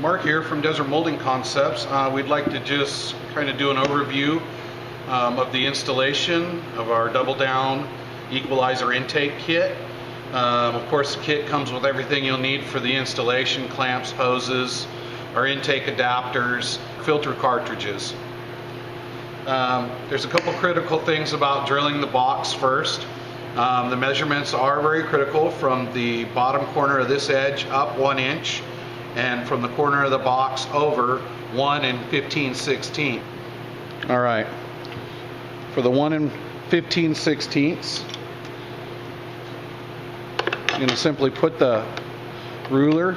Mark here from Desert Molding Concepts. We'd like to just kind of do an overview of the installation of our double down equalizer intake kit. Of course, the kit comes with everything you'll need for the installation: clamps, hoses, our intake adapters, filter cartridges. There's a couple critical things about drilling the box first. The measurements are very critical. From the bottom corner of this edge up 1 inch, and from the corner of the box over 1 15/16. All right, for the 1 15/16, you're going to simply put the ruler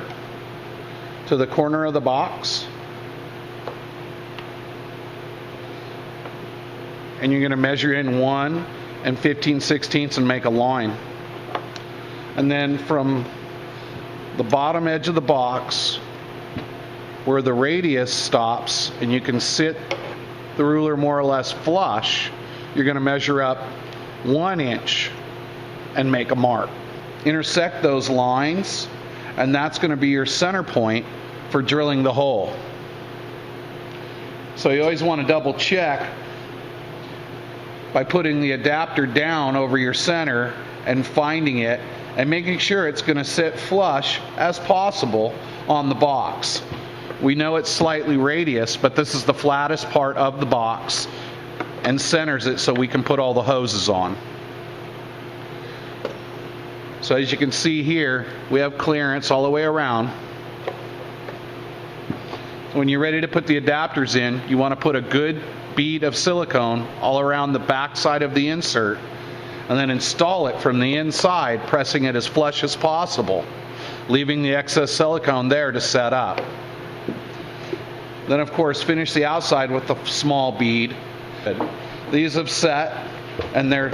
to the corner of the box, and you're going to measure in 1 15/16 and make a line. And then from the bottom edge of the box, where the radius stops and you can sit the ruler more or less flush, you're going to measure up 1 inch and make a mark. Intersect those lines, and that's going to be your center point for drilling the hole. So you always want to double check by putting the adapter down over your center and finding it and making sure it's going to sit flush as possible on the box. We know it's slightly radius, but this is the flattest part of the box and centers it so we can put all the hoses on. So as you can see here, we have clearance all the way around. When you're ready to put the adapters in, you want to put a good bead of silicone all around the back side of the insert, and then install it from the inside, pressing it as flush as possible, leaving the excess silicone there to set up. Then of course finish the outside with the small bead. These have set and they're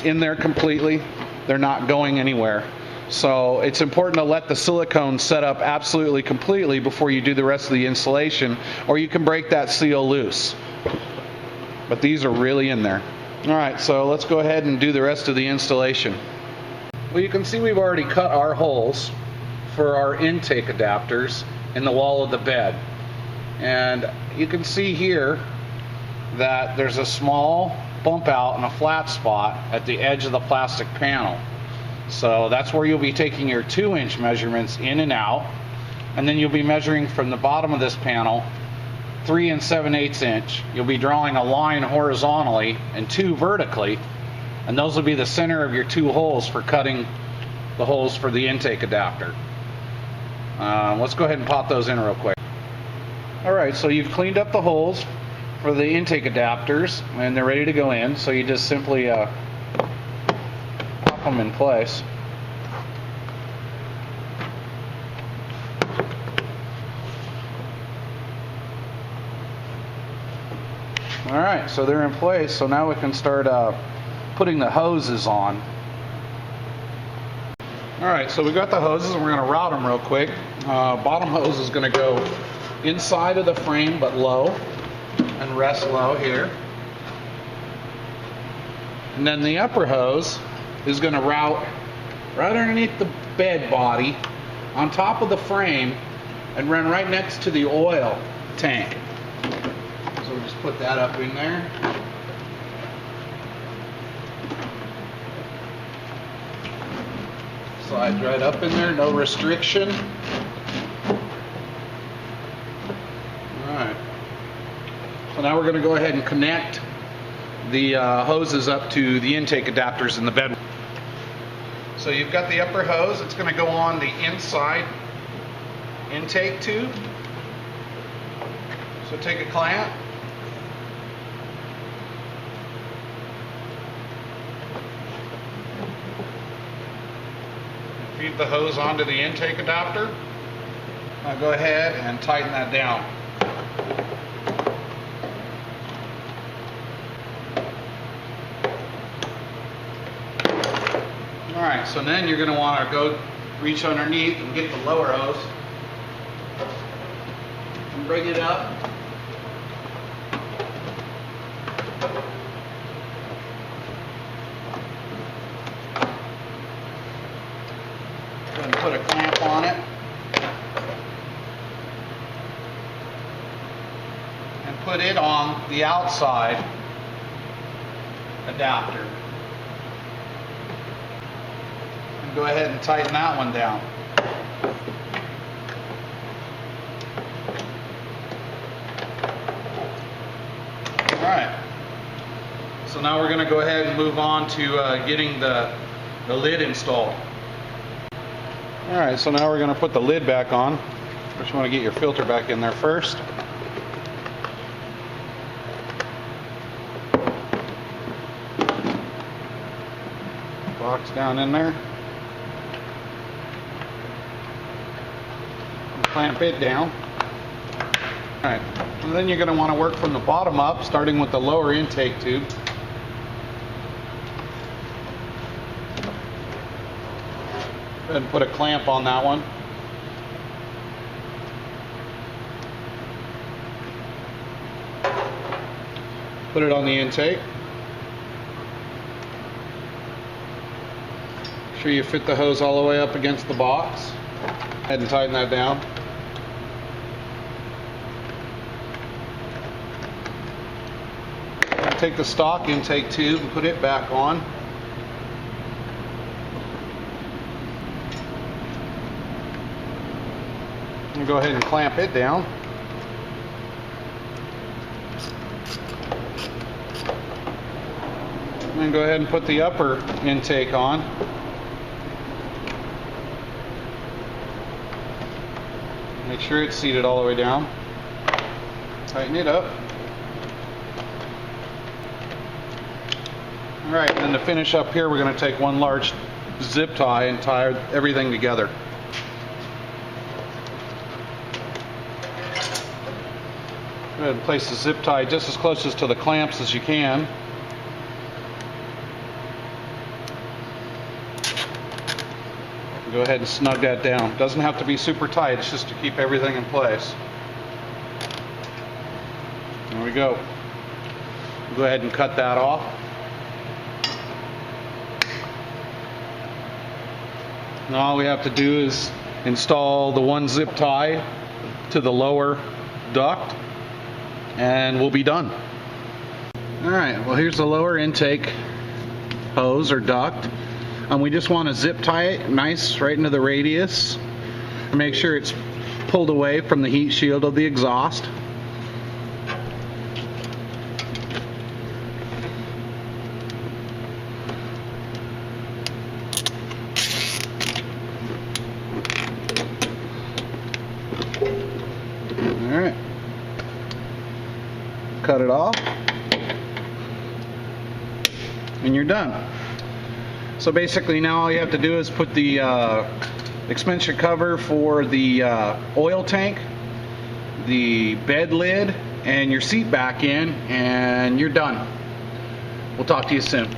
in there completely. They're not going anywhere. So it's important to let the silicone set up absolutely completely before you do the rest of the installation, or you can break that seal loose. But these are really in there. Alright, so let's go ahead and do the rest of the installation. Well, you can see we've already cut our holes for our intake adapters in the wall of the bed. And you can see here that there's a small bump out and a flat spot at the edge of the plastic panel. So that's where you'll be taking your 2-inch measurements in and out, and then you'll be measuring from the bottom of this panel 3 7/8 inch. You'll be drawing a line horizontally and 2 vertically, and those will be the center of your 2 holes for cutting the holes for the intake adapter. Let's go ahead and pop those in real quick. Alright, so you've cleaned up the holes for the intake adapters and they're ready to go in, so you just simply pop them in place. Alright, so they're in place, so now we can start putting the hoses on. Alright, so we got the hoses and we're going to route them real quick. Bottom hose is going to go inside of the frame but low, and rest low here. And then the upper hose is going to route right underneath the bed body on top of the frame and run right next to the oil tank. So we'll just put that up in there. Slides right up in there, no restriction. Alright. So now we're going to go ahead and connect the hoses up to the intake adapters in the bed. So you've got the upper hose. It's going to go on the inside intake tube. So take a clamp, feed the hose onto the intake adapter. Now go ahead and tighten that down. Alright, so then you're going to want to go reach underneath and get the lower hose and bring it up. and put a clamp on it. put it on the outside adapter. And go ahead and tighten that one down. Alright, so now we're going to go ahead and move on to getting the lid installed. Alright, so now we're going to put the lid back on. First you want to get your filter back in there first. Box down in there. And clamp it down. Alright, and then you're going to want to work from the bottom up, starting with the lower intake tube. Go ahead and put a clamp on that one. Put it on the intake. Make sure you fit the hose all the way up against the box. Go ahead and tighten that down. Take the stock intake tube and put it back on. And go ahead and clamp it down. And then go ahead and put the upper intake on. Make sure it's seated all the way down. Tighten it up. Alright, and then to finish up here, we're going to take one large zip tie and tie everything together. Go ahead and place the zip tie just as close to the clamps as you can. Go ahead and snug that down. Doesn't have to be super tight, it's just to keep everything in place. There we go. Go ahead and cut that off. Now all we have to do is install the one zip tie to the lower duct and we'll be done. Alright, well here's the lower intake hose or duct. And we just want to zip tie it nice right into the radius and make sure it's pulled away from the heat shield of the exhaust. Alright, cut it off and you're done. So basically now all you have to do is put the expansion cover for the oil tank, the bed lid, and your seat back in, and you're done. We'll talk to you soon.